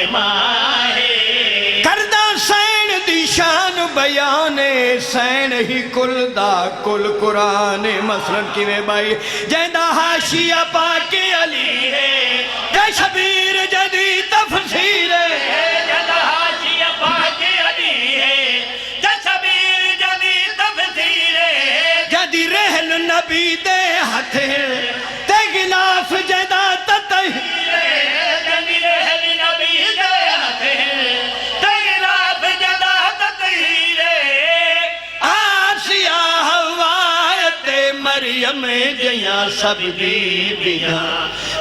فاطمہ ہے کردہ سین دی شان بیان سین ہی کل دا کل قرآن مثلاً کیویں بھائی جیندہ حاشیہ پاک علی ہے جے شبیر جدی تفسیر ہے جیندہ حاشیہ پاک علی ہے جے شبیر جدی تفسیر ہے جدی رہل نبی دے ہتھ تے غلاف جیندہ تطہیر جدی رہل نبی دے ہتھ تے غلاف جدہ تطہیر آسیہ حوایت مریم جیاں سب بیبیاں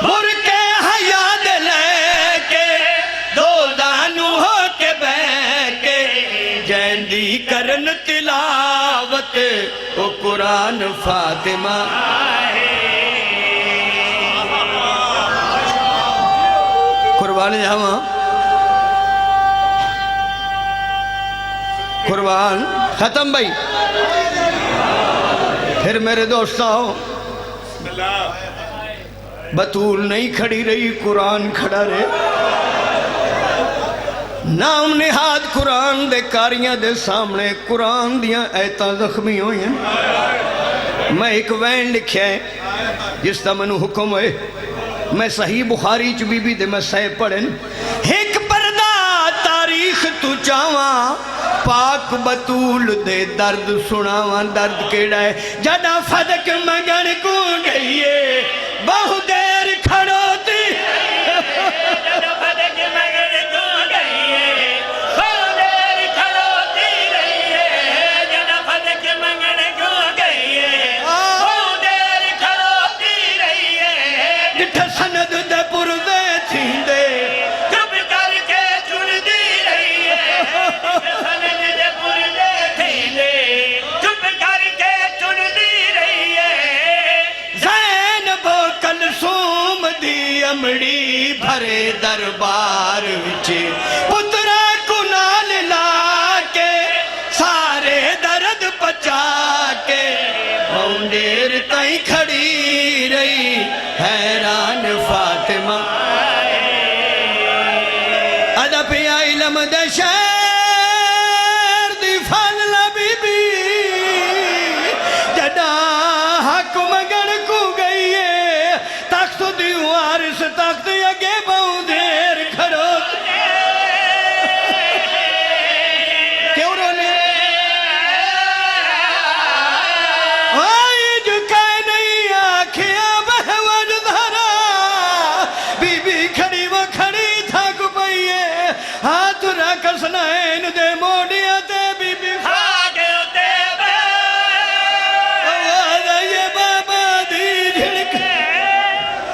مر کے حیا دے لے کے دو دانو ہو کے بے کے جیندی کرن تلاوت او قرآن فاطمہ قربان جاواں قربان ختم بھائی پھر میرے دوستاؤ بطول نہیں کھڑی رہی قرآن کھڑا رہے نام نہاد قرآن دے کاریاں دے سامنے قرآن دیاں ایتاں زخمی ہوئی ہیں میں ایک وین لکھیا ہے جس دا منو حکم ہے میں صحیح بخاری چ بی بی دے میں سہ پڑھن ایک پردہ تاریخ تو چاواں پاک بطول دے درد سناواں درد کیڑا ہے جدہ فدق مگن کو گئیے بہو دیر کھڑوتی جدہ فدق مگن کو گئیے بہو دیر کھڑوتی رہی ہے جدہ فدق مگن کو گئیے بہو دیر کھڑوتی رہی ہے جٹھ سند دے پردے تھیندے چپ کر کے چن دی رہی ہے سند دے پردے تھیندے چپ کر کے چن دی رہی ہے زینب و کلثوم دی امڑی بھرے دربار وچے پترا کو نال لا کے سارے درد پچا کے دیر تائیں کھڑی رہی حیران فاطمہ ادب علم دے شہر دی فضلہ بی بی جدہ حق مگن کو گئی ہے تخت دی وارث تخت اگے بہو دیر کھڑو کیوں رونے آئی جو کہہ نہیں آکھیا بہوج دھرا بی بی کھڑی وہ کھڑی تھک پئی ہے ہاتھ رکھسنا ہے